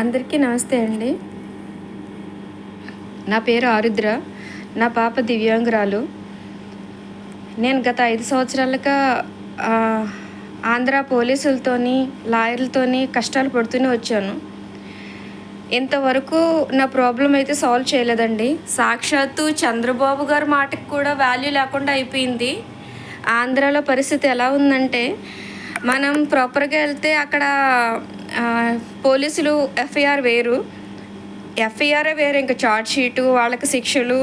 అందరికీ నమస్తే అండి. నా పేరు ఆరుద్ర. నా పాప దివ్యాంగురాలు. నేను గత 5 సంవత్సరాలుగా ఆంధ్ర పోలీసులతోని, లాయర్లతోని కష్టాలు పడుతూనే వచ్చాను. ఇంతవరకు నా ప్రాబ్లం అయితే సాల్వ్ చేయలేదండి. సాక్షాత్తు చంద్రబాబు గారి మాటకి కూడా వాల్యూ లేకుండా అయిపోయింది. ఆంధ్రాలో పరిస్థితి ఎలా ఉందంటే, మనం ప్రాపర్గా వెళ్తే అక్కడ పోలీసులు ఎఫ్ఐఆర్ వేరు, ఎఫ్ఐఆరే వేరు, ఇంకా ఛార్జ్ షీటు, వాళ్ళకి శిక్షలు.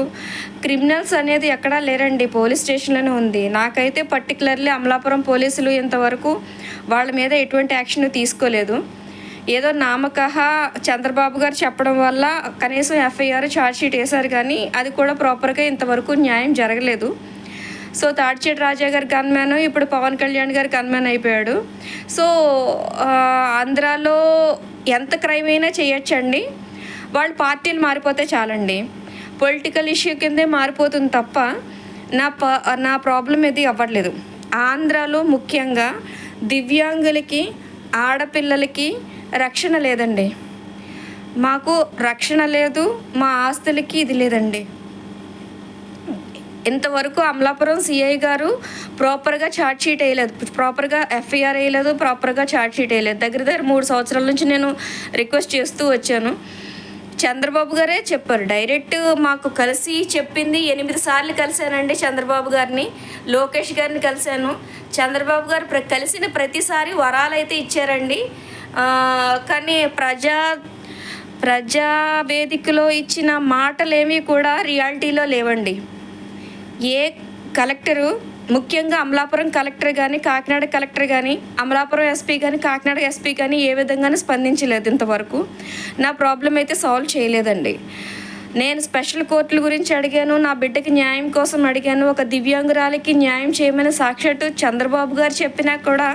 క్రిమినల్స్ అనేది ఎక్కడా లేరండి, పోలీస్ స్టేషన్లోనే ఉంది. నాకైతే పర్టికులర్లీ అమలాపురం పోలీసులు ఇంతవరకు వాళ్ళ మీద ఎటువంటి యాక్షన్ తీసుకోలేదు. ఏదో నామకహ చంద్రబాబు గారు చెప్పడం వల్ల కనీసం ఎఫ్ఐఆర్ ఛార్జ్ షీట్ వేశారు, కానీ అది కూడా ప్రాపర్గా ఇంతవరకు న్యాయం జరగలేదు. సో తాడిచేటి రాజా గారి గన్మ్యాన్ ఇప్పుడు పవన్ కళ్యాణ్ గారి గన్మ్యాన్ అయిపోయాడు. సో ఆంధ్రాలో ఎంత క్రైమ్ అయినా చేయొచ్చండి, వాళ్ళు పార్టీలు మారిపోతే చాలండి. పొలిటికల్ ఇష్యూ కిందే మారిపోతుంది తప్ప నా ప్రాబ్లం ఏది అవ్వట్లేదు. ఆంధ్రాలో ముఖ్యంగా దివ్యాంగులకి, ఆడపిల్లలకి రక్షణ లేదండి. మాకు రక్షణ లేదు, మా ఆస్తులకి ఇది లేదండి. ఇంతవరకు అమలాపురం సిఐ గారు ప్రాపర్గా ఛార్జ్ షీట్ వేయలేదు, ప్రాపర్గా ఎఫ్ఐఆర్ వేయలేదు, ప్రాపర్గా ఛార్జ్ షీట్ వేయలేదు. దగ్గర 3 సంవత్సరాల నుంచి నేను రిక్వెస్ట్ చేస్తూ వచ్చాను. చంద్రబాబు గారే చెప్పారు, డైరెక్ట్ మాకు కలిసి చెప్పింది. 8 సార్లు కలిశానండి చంద్రబాబు గారిని, లోకేష్ గారిని కలిశాను. చంద్రబాబు గారు కలిసిన ప్రతిసారి వరాలు అయితే ఇచ్చారండి, కానీ ప్రజావేదికలో ఇచ్చిన మాటలేమీ కూడా రియాలిటీలో లేవండి. ఏ కలెక్టరు, ముఖ్యంగా అమలాపురం కలెక్టర్ కానీ, కాకినాడ కలెక్టర్ కానీ, అమలాపురం ఎస్పీ కానీ, కాకినాడ ఎస్పీ కానీ ఏ విధంగానూ స్పందించలేదు ఇంతవరకు. నా ప్రాబ్లం అయితే సాల్వ్ చేయలేదండి. నేను స్పెషల్ కోర్టుల గురించి అడిగాను, నా బిడ్డకి న్యాయం కోసం అడిగాను, ఒక దివ్యాంగురాలకి న్యాయం చేయమని సాక్షాత్తు చంద్రబాబు గారు చెప్పినా కూడా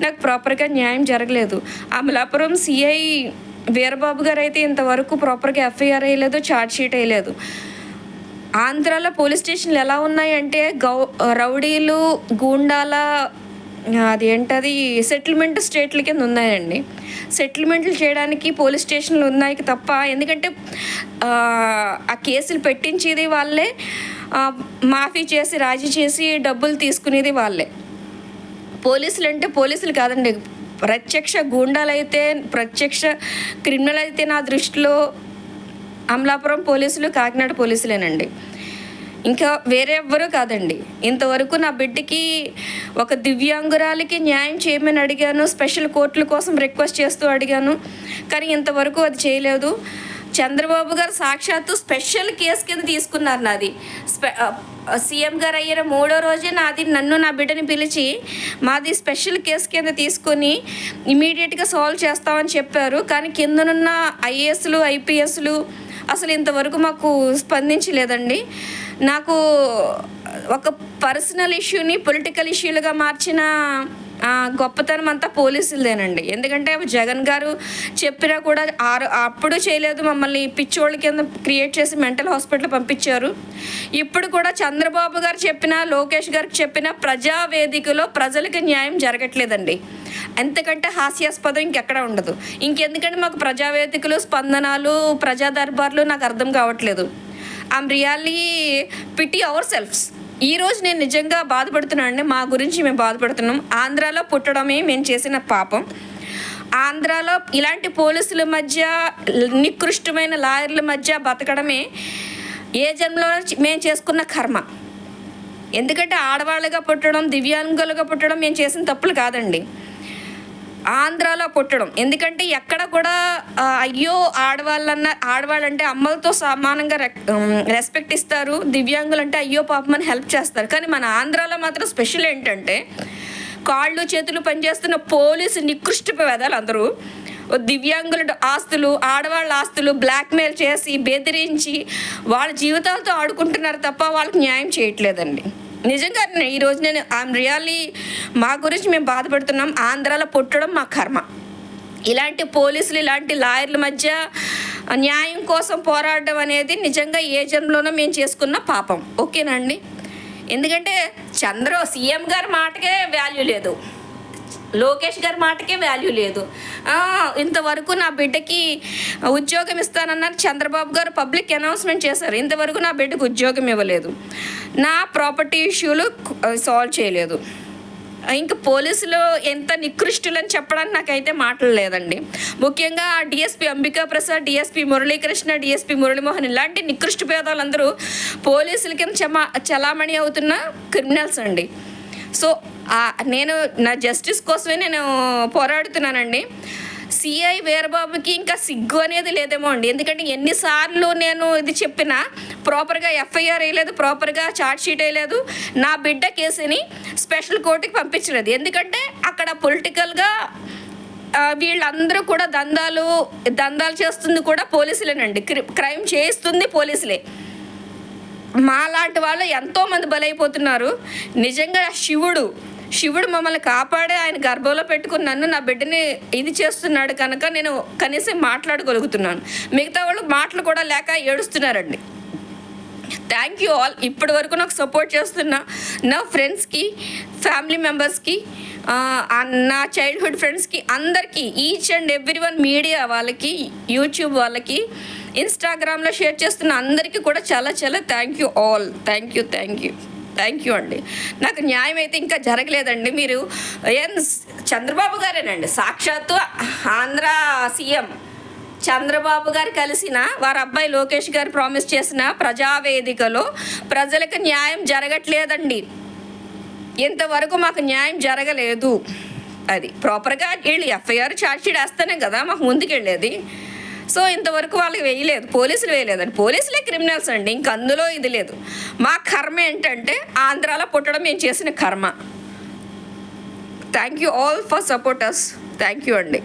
నాకు ప్రాపర్గా న్యాయం జరగలేదు. అమలాపురం సిఐ వీరబాబు గారు అయితే ఇంతవరకు ప్రాపర్గా ఎఫ్ఐఆర్ వేయలేదు, ఛార్జ్ షీట్ వేయలేదు. ఆంధ్రాలో పోలీస్ స్టేషన్లు ఎలా ఉన్నాయంటే రౌడీలు, గూండాల అదేంటది సెటిల్మెంట్ స్టేట్ల కింద ఉన్నాయండి. సెటిల్మెంట్లు చేయడానికి పోలీస్ స్టేషన్లు ఉన్నాయి తప్ప, ఎందుకంటే ఆ కేసులు పెట్టించేది వాళ్ళే, మాఫీ చేసి రాజీ చేసి డబ్బులు తీసుకునేది వాళ్ళే. పోలీసులు అంటే పోలీసులు కాదండి, ప్రత్యక్ష గూండాలైతే, ప్రత్యక్ష క్రిమినల్ అయితే నా దృష్టిలో అమలాపురం పోలీసులు, కాకినాడ పోలీసులేనండి, ఇంకా వేరే ఎవ్వరూ కాదండి. ఇంతవరకు నా బిడ్డకి, ఒక దివ్యాంగురాలకి న్యాయం చేయమని అడిగాను, స్పెషల్ కోర్టుల కోసం రిక్వెస్ట్ చేస్తూ అడిగాను, కానీ ఇంతవరకు అది చేయలేదు. చంద్రబాబు గారు సాక్షాత్తు స్పెషల్ కేసు కింద తీసుకున్నారు నాది. సీఎం గారు అయిన 3వ రోజే నన్ను నా బిడ్డని పిలిచి మాది స్పెషల్ కేసు కింద తీసుకొని ఇమీడియట్గా సాల్వ్ చేస్తామని చెప్పారు. కానీ కిందనున్న ఐఏఎస్లు, ఐపీఎస్లు అసలు ఇంతవరకు మాకు స్పందించలేదండి. నాకు ఒక పర్సనల్ ఇష్యూని పొలిటికల్ ఇష్యూలుగా మార్చిన గొప్పతనం అంతా పోలీసులదేనండి. ఎందుకంటే జగన్ గారు చెప్పినా కూడా అప్పుడు చేయలేదు, మమ్మల్ని పిచ్చోళ్ళ కింద క్రియేట్ చేసి మెంటల్ హాస్పిటల్ పంపించారు. ఇప్పుడు కూడా చంద్రబాబు గారు చెప్పినా, లోకేష్ గారికి చెప్పినా ప్రజావేదికలో ప్రజలకు న్యాయం జరగట్లేదండి. ఎంతకంటే హాస్యాస్పదం ఇంకెక్కడ ఉండదు. ఇంకెందుకంటే మాకు ప్రజావేదికలు, స్పందనాలు, ప్రజా దర్బార్లు నాకు అర్థం కావట్లేదు. I'm really pity ourselves. ఈరోజు నేను నిజంగా బాధపడుతున్నాను అండి. మా గురించి మేము బాధపడుతున్నాం. ఆంధ్రాలో పుట్టడమే మేము చేసిన పాపం. ఆంధ్రాలో ఇలాంటి పోలీసుల మధ్య, నికృష్టమైన లాయర్ల మధ్య బతకడమే ఏ జన్మలో మేము చేసుకున్న కర్మ. ఎందుకంటే ఆడవాళ్ళుగా పుట్టడం, దివ్యాంగులుగా పుట్టడం మేము చేసిన తప్పులు కాదండి. ఆంధ్రాలో పుట్టడం, ఎందుకంటే ఎక్కడ కూడా అయ్యో ఆడవాళ్ళంటే అమ్మలతో సమానంగా రెస్పెక్ట్ ఇస్తారు, దివ్యాంగులు అంటే అయ్యో పాపమని హెల్ప్ చేస్తారు. కానీ మన ఆంధ్రాలో మాత్రం స్పెషల్ ఏంటంటే, కాళ్ళు చేతులు పనిచేస్తున్న పోలీసు నికృష్ట వేదాలు అందరూ దివ్యాంగుల ఆస్తులు, ఆడవాళ్ళ ఆస్తులు బ్లాక్మెయిల్ చేసి, బెదిరించి వాళ్ళ జీవితాలతో ఆడుకుంటున్నారు తప్ప వాళ్ళకి న్యాయం చేయట్లేదండి. నిజంగా ఈరోజు నేను రియల్లీ మా గురించి మేము బాధపడుతున్నాం. ఆంధ్రాలో పుట్టడం మా కర్మ. ఇలాంటి పోలీసులు, ఇలాంటి లాయర్ల మధ్య న్యాయం కోసం పోరాడడం అనేది నిజంగా ఏ జన్మలోనో మేము చేసుకున్న పాపం. ఓకేనండి. ఎందుకంటే సీఎం గారి మాటకే వాల్యూ లేదు, లోకేష్ గారి మాటకే వాల్యూ లేదు. ఇంతవరకు నా బిడ్డకి ఉద్యోగం ఇస్తానన్నారు చంద్రబాబు గారు, పబ్లిక్ అనౌన్స్మెంట్ చేశారు. ఇంతవరకు నా బిడ్డకు ఉద్యోగం ఇవ్వలేదు. నా ప్రాపర్టీ ఇష్యూలు సాల్వ్ చేయలేదు. ఇంకా పోలీసులు ఎంత నికృష్టులని చెప్పడానికి నాకైతే మాటలు లేదండి. ముఖ్యంగా DSP Ambika Prasad, DSP Muralikrishna, DSP Muralimohan ఇలాంటి నికృష్ట పేదలందరూ పోలీసుల కింద చలామణి అవుతున్న క్రిమినల్స్ అండి. సో నేను నా జస్టిస్ కోసమే నేను పోరాడుతున్నానండి. సిఐ వీరబాబుకి ఇంకా సిగ్గు అనేది లేదేమో అండి. ఎందుకంటే ఎన్నిసార్లు నేను ఇది చెప్పినా ప్రాపర్గా ఎఫ్ఐఆర్ వేయలేదు, ప్రాపర్గా ఛార్జ్ షీట్ వేయలేదు, నా బిడ్డ కేసుని స్పెషల్ కోర్టుకి పంపించలేదు. ఎందుకంటే అక్కడ పొలిటికల్గా వీళ్ళందరూ కూడా దందాలు చేస్తుంది కూడా పోలీసులేనండి. క్రైమ్ చేయిస్తుంది పోలీసులే. మాలాంటి వాళ్ళు ఎంతోమంది బలైపోతున్నారు. నిజంగా శివుడు మమ్మల్ని కాపాడే ఆయన గర్భంలో పెట్టుకుని నన్ను, నా బిడ్డని ఇది చేస్తున్నాడు కనుక నేను కనీసం మాట్లాడగలుగుతున్నాను. మిగతా వాళ్ళు మాటలు కూడా లేక ఏడుస్తున్నారండి. Thank you all. ఇప్పటి వరకు నాకు సపోర్ట్ చేస్తున్న నా ఫ్రెండ్స్కి, ఫ్యామిలీ మెంబర్స్కి, నా చైల్డ్హుడ్ ఫ్రెండ్స్కి, అందరికీ, each and every one, media వాళ్ళకి, యూట్యూబ్ వాళ్ళకి, ఇన్స్టాగ్రామ్లో షేర్ చేస్తున్న అందరికీ కూడా చాలా చాలా thank you all. Thank you అండి. నాకు న్యాయం అయితే ఇంకా జరగలేదండి. మీరు చంద్రబాబు గారేనండి, సాక్షాత్తు ఆంధ్ర సీఎం చంద్రబాబు గారు కలిసిన వారి అబ్బాయి లోకేష్ గారు ప్రామిస్ చేసిన ప్రజావేదికలో ప్రజలకు న్యాయం జరగట్లేదండి. ఇంతవరకు మాకు న్యాయం జరగలేదు. అది ప్రాపర్గా వీళ్ళు ఎఫ్ఐఆర్ ఛార్జ్షీట్ వేస్తేనే కదా మాకు ముందుకెళ్ళేది. సో ఇంతవరకు వాళ్ళకి వేయలేదు, పోలీసులు వేయలేదండి. పోలీసులే క్రిమినల్స్ అండి, ఇంక అందులో ఇది లేదు. మా కర్మ ఏంటంటే ఆంధ్రాలో పుట్టడం మేము చేసిన కర్మ. Thank you all for support us. Thank you అండి.